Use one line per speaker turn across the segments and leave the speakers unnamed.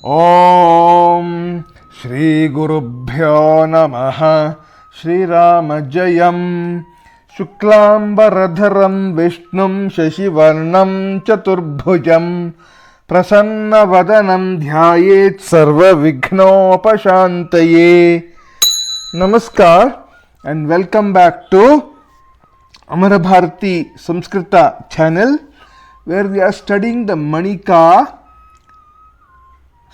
Om Shri Gurubhyo Namaha Shri Rama Jayam Shuklambaradharam Vishnum Shashivarnam Chaturbhujam Prasanna Vadanam Dhyayet Sarva Vighnopashantaye. Namaskar and welcome back to Amara Bharati Samskrita channel, where we are studying the Manika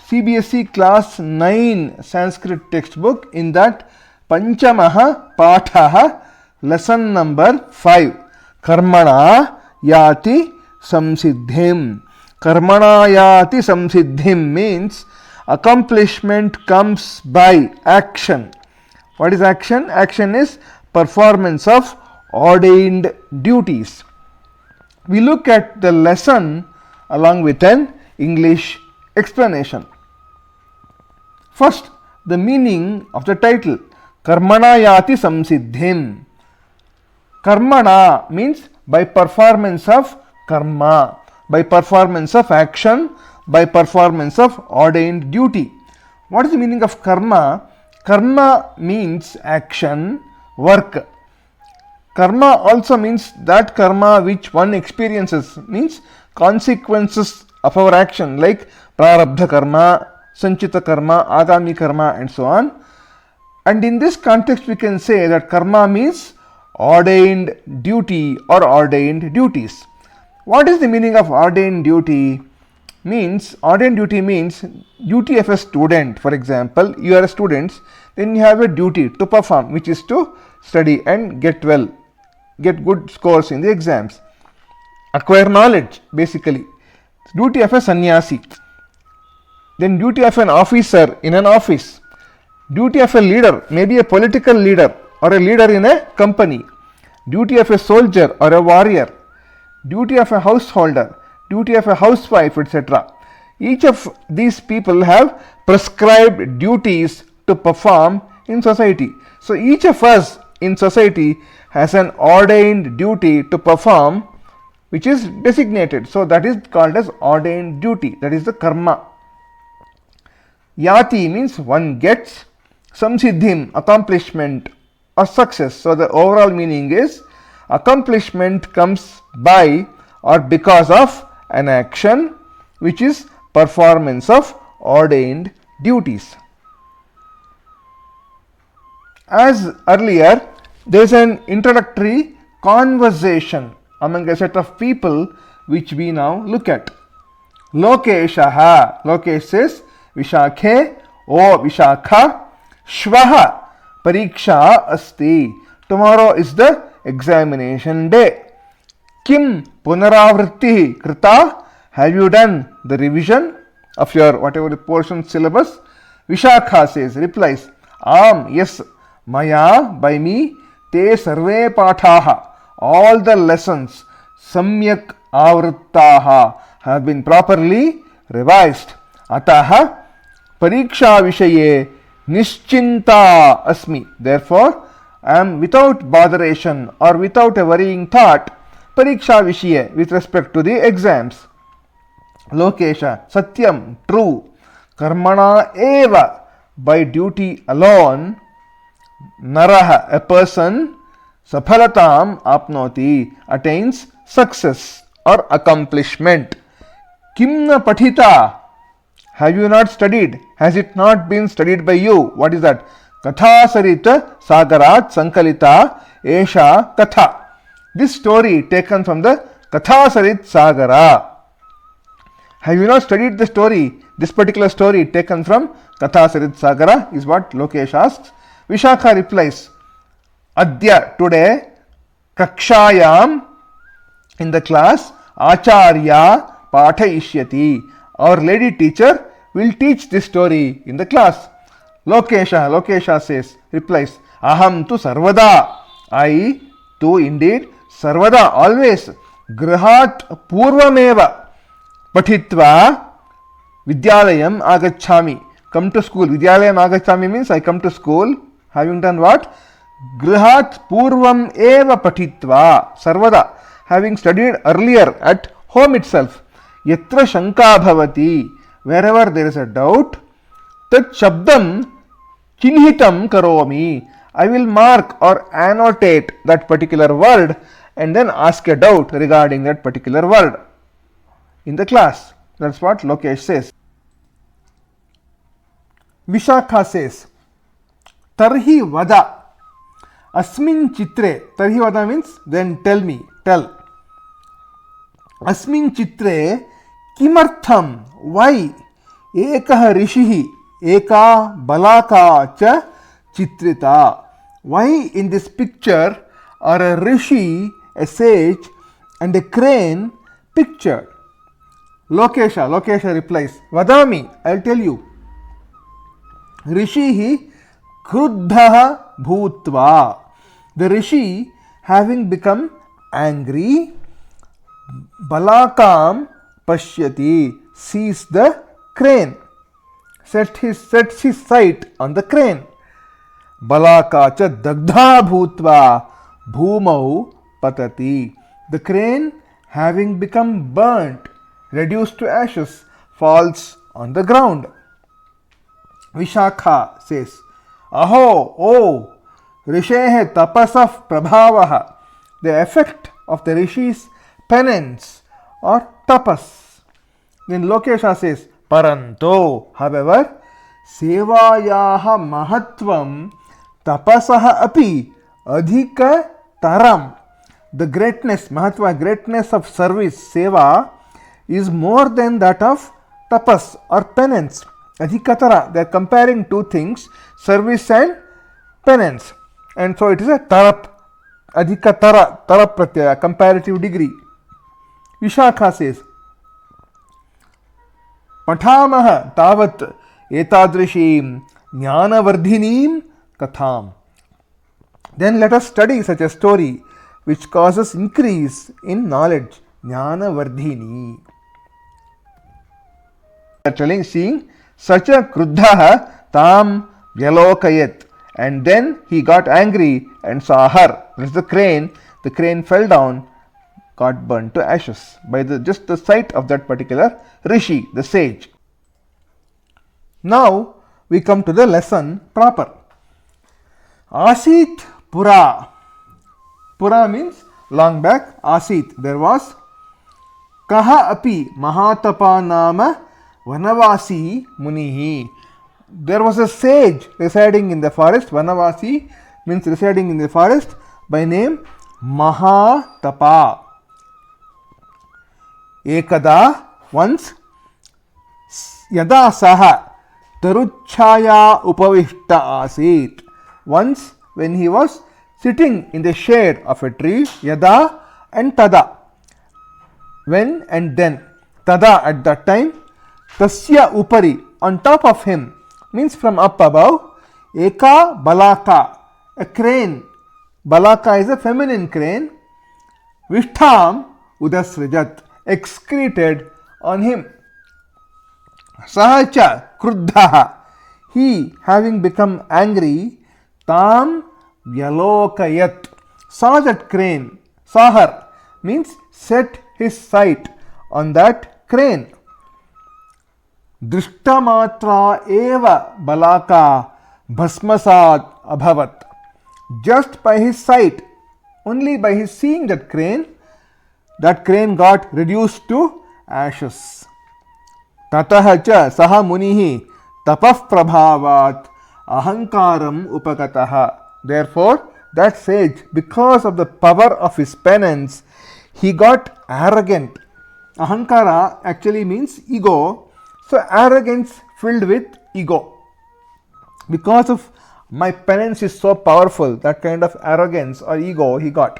CBSE class 9 Sanskrit textbook. In that, Panchamaha Pathaha, lesson number 5, Karmanaa Yaati Samsiddhim. Karmanaa Yaati Samsiddhim means accomplishment comes by action. What is action? Action is performance of ordained duties. We look at the lesson along with an English explanation. First, the meaning of the title, Karmanaa Yaati Samsiddhim. Karmana means by performance of karma, by performance of action, by performance of ordained duty. What is the meaning of karma? Karma means action, work. Karma also means that karma which one experiences, means consequences of our action, like prarabdha karma, sanchita karma, agami karma, and so on. And in this context, we can say that karma means ordained duty or ordained duties. What is the meaning of ordained duty? Ordained duty means duty of a student. For example, you are a student, then you have a duty to perform, which is to study and get good scores in the exams, acquire knowledge basically. Duty of a sannyasi. Then duty of an officer in an office. Duty of a leader, maybe a political leader or a leader in a company. Duty of a soldier or a warrior. Duty of a householder. Duty of a housewife, etc. Each of these people have prescribed duties to perform in society. So each of us in society has an ordained duty to perform, which is designated. So that is called as ordained duty. That is the karma. Yaati means one gets. Samsiddhim, accomplishment or success. So the overall meaning is accomplishment comes by or because of an action, which is performance of ordained duties. As earlier, there is an introductory conversation among a set of people which we now look at. Lokeshaha. Lokesh says, Vishakhe, O Vishakha, Shvaha, Pariksha Asti. Tomorrow is the examination day. Kim Punaravritti Krita. Have you done the revision of your whatever the portion syllabus? Vishakha says, replies, yes, Maya, by me, te sarve pathaha. All the lessons, samyak avrittaha, have been properly revised. Ataha pariksha vishaye nischinta asmi. Therefore, I am without botheration or without a worrying thought, pariksha vishaye, with respect to the exams. Lokesha, satyam, true. Karmana eva, by duty alone. Naraha, a person. Saphalatam apnoti, attains success or accomplishment. Kimna pathita, have you not studied? Has it not been studied by you? What is that? Katha sarita sagarat sankalita esha katha. This story taken from the Katha Sarit Sagara. Have you not studied the story? This particular story taken from Katha Sarit Sagara is what Lokesh asks. Vishakha replies, Adya, today, Kakshayam, in the class, Acharya Pathayishyati, our lady teacher will teach this story in the class. Lokesha says, replies, Aham tu sarvada, I too indeed, sarvada, always, Grihat purvameva, Pathitva, Vidyalayam agachami, come to school. Vidyalayam agachami means I come to school, having done what? Grihat purvam eva patitva, sarvada, having studied earlier at home itself. Yatra shanka bhavati, wherever there is a doubt, tat shabdam chinhitam karomi. I will mark or annotate that particular word and then ask a doubt regarding that particular word in the class. That's what Lokesh says. Vishakha says, Tarhi vada asmin chitre. Tarhi vada means then tell me, tell. Asmin chitre kimartham, why? Ekah rishihi, eka balaka cha chitrita. Why in this picture are a rishi, a sage, and a crane pictured? Lokesha replies, Vadami, I'll tell you. Rishihi kruddhaha bhutva. The rishi, having become angry, balakam pashyati, sees the crane, sets his sight on the crane. Balaka cha dagdha bhutva bhumau patati. The crane, having become burnt, reduced to ashes, falls on the ground. Vishakha says, Aho, oh, rishehe tapasah prabhavaha. The effect of the rishis' penance or tapas. Then Lokesha says, Paranto, however, sevayaha mahatvam tapasaha api adhika taram. The greatness, mahatva, greatness of service, seva, is more than that of tapas or penance. Adhikatara, they are comparing two things, service and penance. And so it is a tarap, adhikatara, tarap pratyaya, comparative degree. Vishakha says, Pathamaha tavat etadrishim jnanavardhinim katham. Then let us study such a story which causes increase in knowledge. Jnanavardhini. They are telling, seeing such a kruddhaha tam vyalokayat, and then he got angry and saw her. That is the crane. The crane fell down, got burnt to ashes by just the sight of that particular rishi, the sage. Now we come to the lesson proper. Asit pura. Pura means long back. Asit, there was. Kaha api mahatapa nama vanavasi munihi. There was a sage residing in the forest. Vanavasi means residing in the forest, by name Mahatapa. Ekada, once, yada saha taruchaya upavishta asit. Once, when he was sitting in the shade of a tree, yada and tada. When and then. Tada, at that time. Tasya upari, on top of him, means from up above. Eka balaka, a crane. Balaka is a feminine crane. Vishtham udasrajat, excreted on him. Sahacha kruddhaha, he, having become angry, tam vyalokayat, saw that crane, saw her, means set his sight on that crane. Drishtamatra eva balaka bhasmasat abhavat. Just by his sight, only by his seeing that crane got reduced to ashes. Tataha cha saha munihi tapah prabhavat ahankaram upakataha. Therefore, that sage, because of the power of his penance, he got arrogant. Ahankara actually means ego. So arrogance filled with ego. Because of my penance is so powerful, that kind of arrogance or ego he got.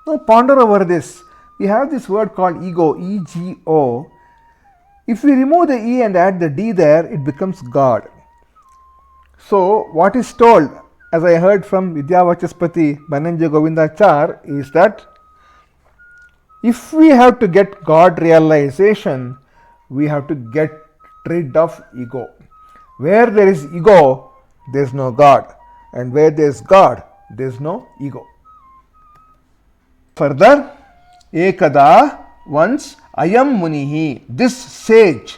Now ponder over this. We have this word called ego, E-G-O. If we remove the E and add the D there, it becomes God. So what is told, as I heard from Vidyavachaspati Bananja Govindachar, is that if we have to get God realization, we have to get rid of ego. Where there is ego, there is no God, and where there is God, there is no ego. Further, ekada, once, ayam munihi, this sage,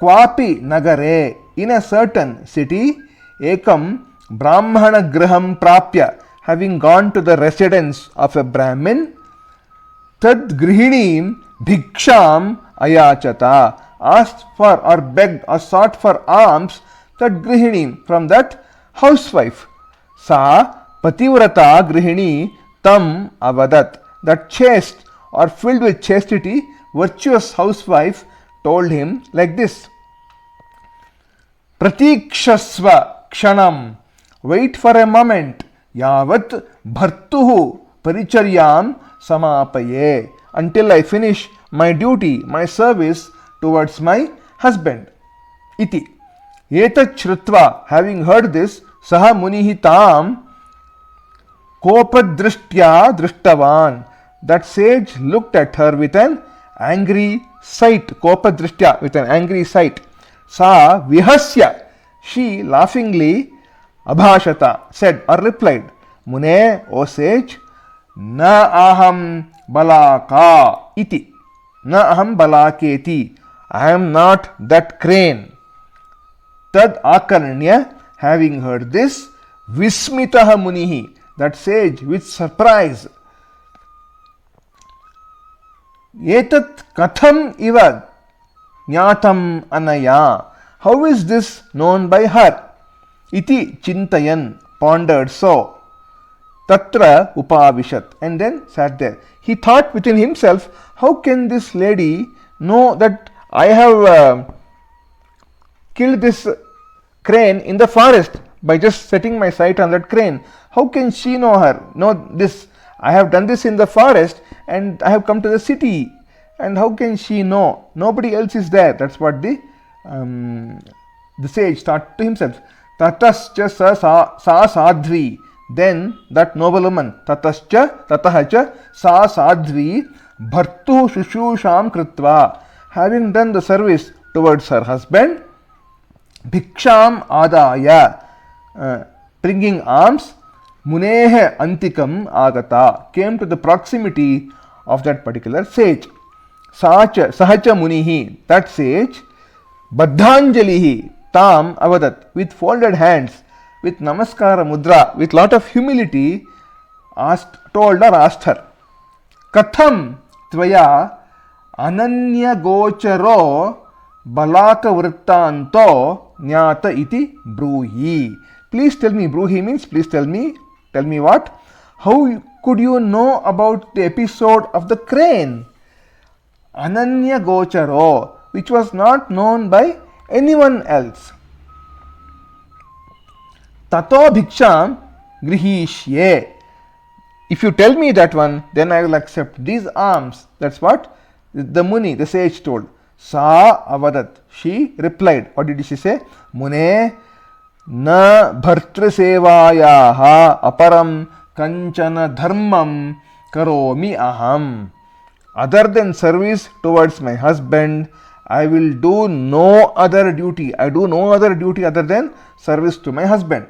Kwapi Nagare, in a certain city, Ekam Brahmana Graham Prapya, having gone to the residence of a Brahmin, Tad Grihinim Bhiksham Ayachata, asked for or begged or sought for alms, Tad Grihinim, from that housewife. Sa Pativrata Grihini Tam Avadat, that chaste or filled with chastity, virtuous housewife told him like this: Pratikshasva kshanam, wait for a moment, yavat bhartuhu paricharyam samapaye, until I finish my duty, my service towards my husband. Iti. Etat shrutva, having heard this, saha munihi tam kopadrishtya drishtavan, that sage looked at her with an angry sight, kopadrishtya, with an angry sight. Sa vihasya, she laughingly abhashata, said or replied, Mune, O sage, na aham balaka iti, na aham balaketi, I am not that crane. Tad akarnya, having heard this, vismitaha munihi, that sage with surprise, Etat katham iva jnatam anaya, how is this known by her? Iti chintayan, pondered so. Tatra upavishat, and then sat there. He thought within himself, how can this lady know that I have killed this crane in the forest by just setting my sight on that crane? How can she know this? I have done this in the forest and I have come to the city. And how can she know? Nobody else is there. That's what the sage thought to himself. Tatascha sa sadhvi. Then that noblewoman, tatahacha sa sadhvi bhartu shushusham kritva, having done the service towards her husband, bhiksham adaya, bringing alms, munehe antikam agata, came to the proximity of that particular sage. Sahacha munihi, that sage, baddhanjalihi tam avadat, with folded hands, with namaskara mudra, with lot of humility, told her, Katham tvaya ananya gocharo balaka vrittanto jnata iti bruhi. Please tell me, bruhi means please tell me what? How could you know about the episode of the crane? Ananya gocharo, which was not known by anyone else. Tato bhiksham grihishye. If you tell me that one, then I will accept these alms. That's what the Muni, the sage, told. Sa avadat, she replied. What did she say? Mune na bhartrasevayaha aparam kanchana dharmam karomi aham. Other than service towards my husband, I will do no other duty. I do no other duty other than service to my husband.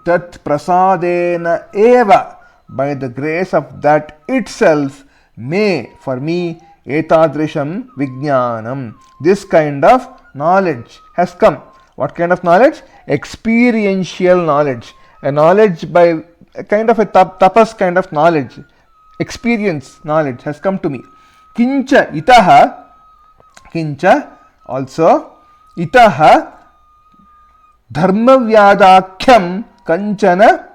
Tat prasadena eva, by the grace of that itself, may for me etadrisham vijnanam, this kind of knowledge has come. What kind of knowledge? Experiential knowledge. A knowledge by a kind of a tapas kind of knowledge. Experience knowledge has come to me. Kincha itaha, kincha also, itaha dharmavyadakyam kanchana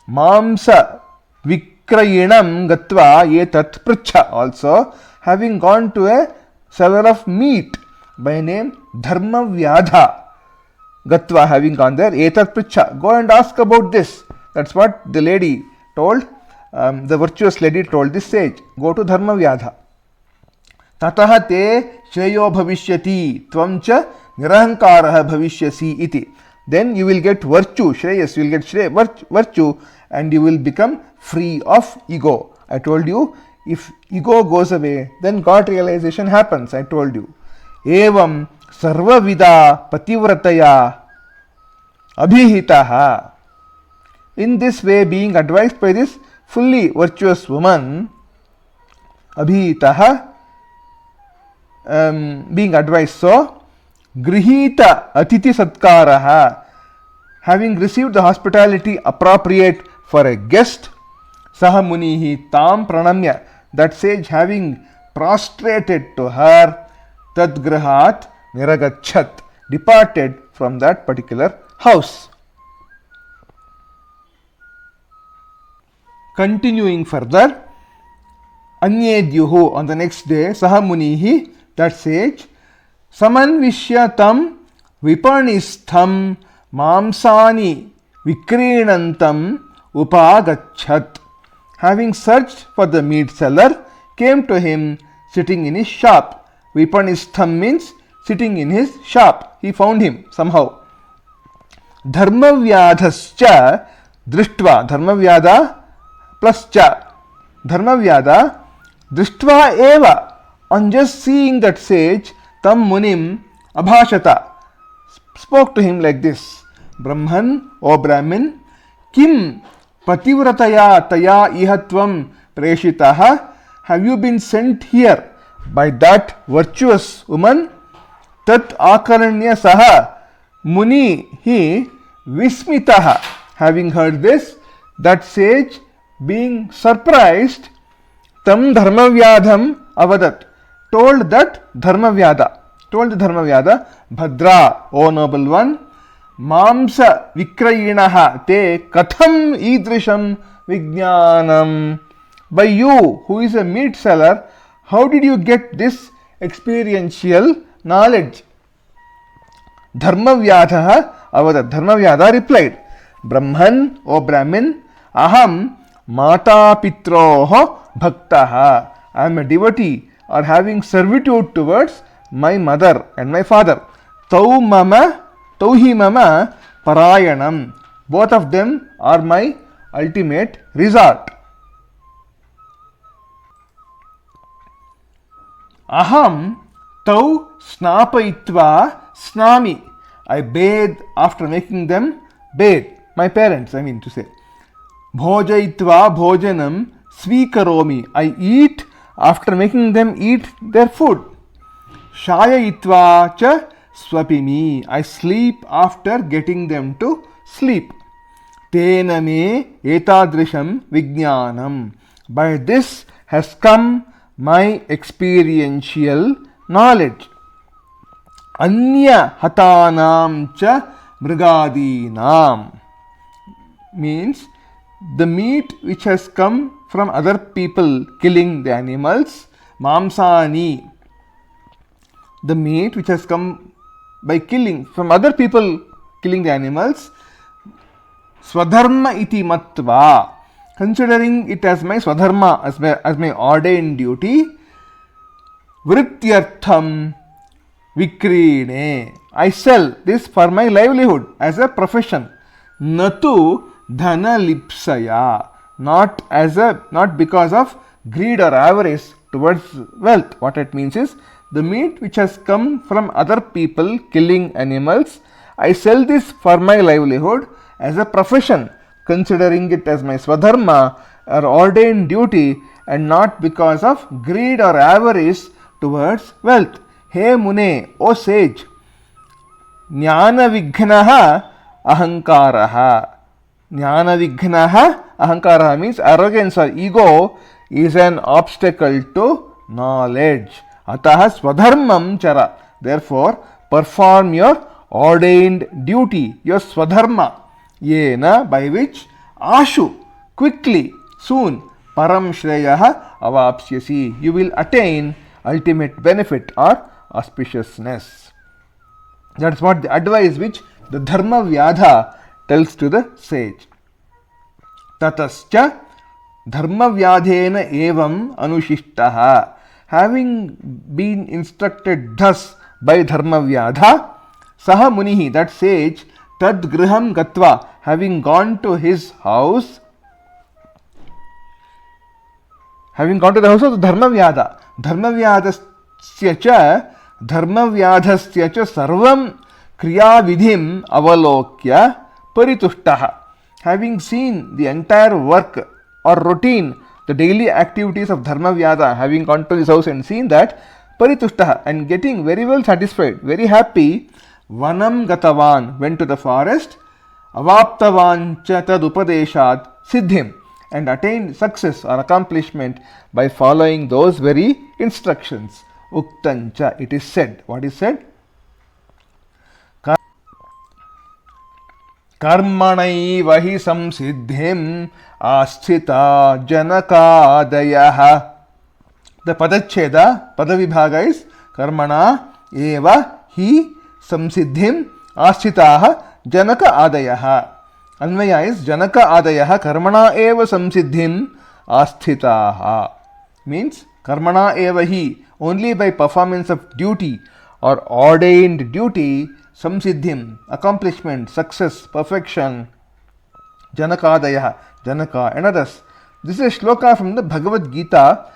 mamsa vikrayinam gatva etat pricha, also having gone to a seller of meat by name Dharmavyadha gatva, having gone there, etat pricha, go and ask about this. That's what the lady told, the virtuous lady told this sage, go to Dharmavyadha. Tataha te shreyo bhavishyati tvam cha nirahankaraha bhavishyasi iti. Then you will get virtue, shreyas, you will get virtue, and you will become free of ego. I told you, if ego goes away, then God realization happens. I told you. Evam sarvavida pativrataya abhihitaha. In this way, being advised by this fully virtuous woman, abhihitaha, being advised so, Grihita Atiti Satkaraha. Having received the hospitality appropriate for a guest, Saha Munihi Tam Pranamya, that sage having prostrated to her, Tadgrahat Niragachat, departed from that particular house. Continuing further, Anyedyuhu, on the next day, Saha Munihi, that sage, Samanvishya tam Vipanistham Mamsani Vikrinantam Upagachat. Having searched for the meat seller, came to him sitting in his shop. Vipanistham means sitting in his shop. He found him somehow. Dharmavyadhascha drishtva. Dharmavyada plus cha. Dharmavyada drishtva eva. On just seeing that sage, tam munim abhashata, spoke to him like this. Brahman, O Brahmin, kim pativrataya taya ihatvam preshitaha. Have you been sent here by that virtuous woman? Tat akaranya saha muni he vismitaha. Having heard this, that sage, being surprised, tam dharmavyadham avadat, told the Dharmavyada, Bhadra, O noble one, Mamsa Vikrayinaha te katham idrisham vijnanam. By you, who is a meat seller, how did you get this experiential knowledge? Dharmavyadaha avadat. Dharmavyada replied, Brahman, O Brahmin, aham mata pitroho bhaktaha. I am a devotee or having servitude towards my mother and my father. Tauhi mama parayanam. Both of them are my ultimate resort. Aham tau snapayitva snami. I bathe after making them bathe. My parents, I mean to say. Bhojayitva bhojanam svikaromi. I eat after making them eat their food. Shayayitva cha swapimi. I sleep after getting them to sleep. Tena me etadrisham vijnanam. By this has come my experiential knowledge. Anya hatanam cha mrigadinam means the meat which has come from other people killing the animals. Mamsani, the meat which has come by killing from other people killing the animals. Swadharma iti matva, considering it as my swadharma, as my ordained duty. Vrityartham vikrine, I sell this for my livelihood as a profession. Natu dhana lipsaya, not because of greed or avarice towards wealth. What it means is, the meat which has come from other people killing animals, I sell this for my livelihood as a profession, considering it as my swadharma or ordained duty, and not because of greed or avarice towards wealth. He Mune, O sage, Jnana Vighnaha Ahankaraha. Jnana Vighnaha Ahankaraha means arrogance or ego is an obstacle to knowledge. Ataha swadharmam chara. Therefore, perform your ordained duty, your swadharma. Yena, by which ashu, quickly, soon, param shreyaha avapsyasi, you will attain ultimate benefit or auspiciousness. That is what the advice which the Dharma Vyadha tells to the sage. Tatascha Dharma Vyadhena evam anushishtaha. Having been instructed thus by Dharma Vyadha, Saha Munihi, that sage, Tad Griham Gatva, having gone to his house, having gone to the house of the Dharma Vyadha, Dharma Vyadhasya cha sarvam kriya vidhim avalokya paritushtaha. Having seen the entire work or routine, the daily activities of Dharma Vyadha, having gone to his house and seen that, Paritushtaha, and getting very well satisfied, very happy, Vanam Gatavan, went to the forest, Avaptavan cha tad upadeshat Siddhim, and attained success or accomplishment by following those very instructions. Uktancha, it is said. What is said? Karmanaiva hi samsiddhim asthita janakadayah. The padacheda, padavibhaga is karmana eva hi samsiddhim asthitaha janaka adayah. Anvaya is janaka adayah karmana eva samsiddhim asthitaha. Means karmana eva hi, only by performance of duty or ordained duty, samsiddhim, accomplishment, success, perfection, janakadayah, janaka and others. This is a shloka from the Bhagavad Gita,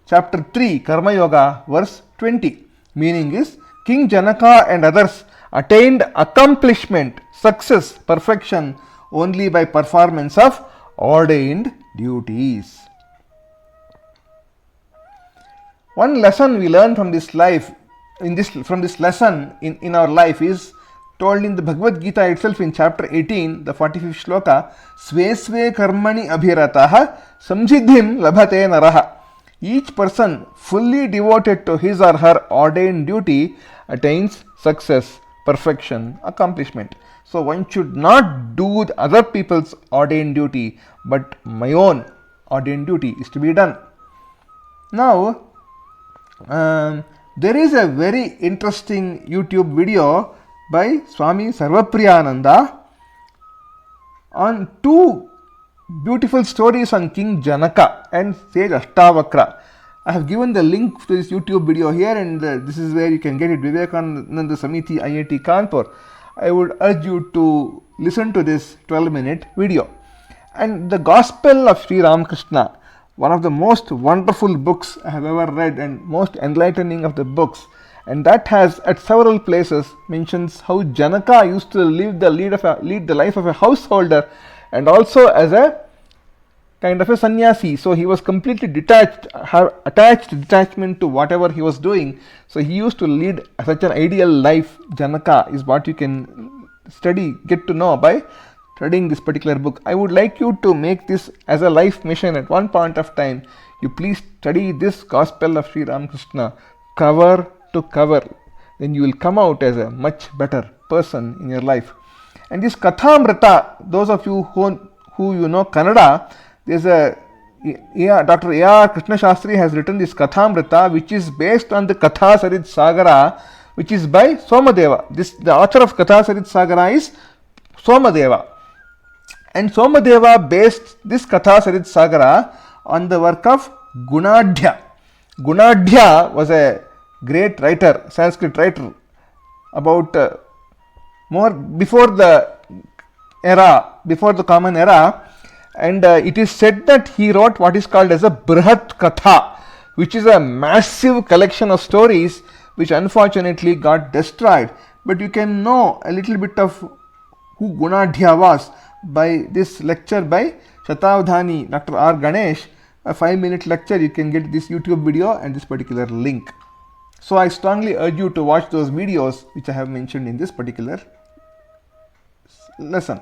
chapter 3, Karma Yoga, verse 20. Meaning is, King Janaka and others attained accomplishment, success, perfection only by performance of ordained duties. One lesson we learn from this life, from this lesson in our life is told in the Bhagavad Gita itself in chapter 18, the 45th shloka, Sve sve karmani abhirataha samsiddhim labhate naraha. Each person fully devoted to his or her ordained duty attains success, perfection, accomplishment. So one should not do other people's ordained duty, but my own ordained duty is to be done. Now, there is a very interesting YouTube video by Swami Sarvapriyananda on two beautiful stories on King Janaka and sage Ashtavakra. I have given the link to this YouTube video here, and this is where you can get it. Vivekananda Samiti IIT Kanpur. I would urge you to listen to this 12-minute video. And the Gospel of Sri Ramakrishna, one of the most wonderful books I have ever read and most enlightening of the books, and that has at several places mentions how Janaka used to lead the life of a householder and also as a kind of a sannyasi. So he was completely detached, have attached detachment to whatever he was doing. So he used to lead such an ideal life. Janaka is what you can study, get to know by studying this particular book. I would like you to make this as a life mission at one point of time. You please study this Gospel of Sri Ramakrishna cover to cover. Then you will come out as a much better person in your life. And this Kathamrita, those of you who you know Kannada, there's a Dr. A.R. Krishna Shastri has written this Kathamrita, which is based on the Katha Sarit Sagara, which is by Somadeva. The author of Katha Sarit Sagara is Somadeva. And Somadeva based this Katha Sarit Sagara on the work of Gunadhya. Gunadhya was a great writer, Sanskrit writer, about more before the common era, and it is said that he wrote what is called as a Brihat Katha, which is a massive collection of stories which unfortunately got destroyed. But you can know a little bit of who Gunadhya was by this lecture by Shatavdhani, Dr. R. Ganesh, a 5-minute lecture. You can get this YouTube video and this particular link. So I strongly urge you to watch those videos which I have mentioned in this particular lesson.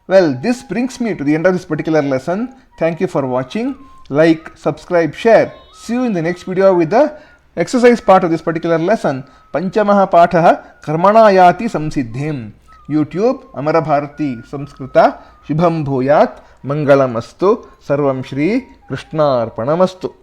Well, this brings me to the end of this particular lesson. Thank you for watching. Like, subscribe, share. See you in the next video with the exercise part of this particular lesson. Panchamaha Pathaha Karmanaa Yaati Samsiddhim. YouTube Amara Bharati Samskrita Shubham Bhuyat Mangalamastu Sarvam Shri Krishnarpanamastu.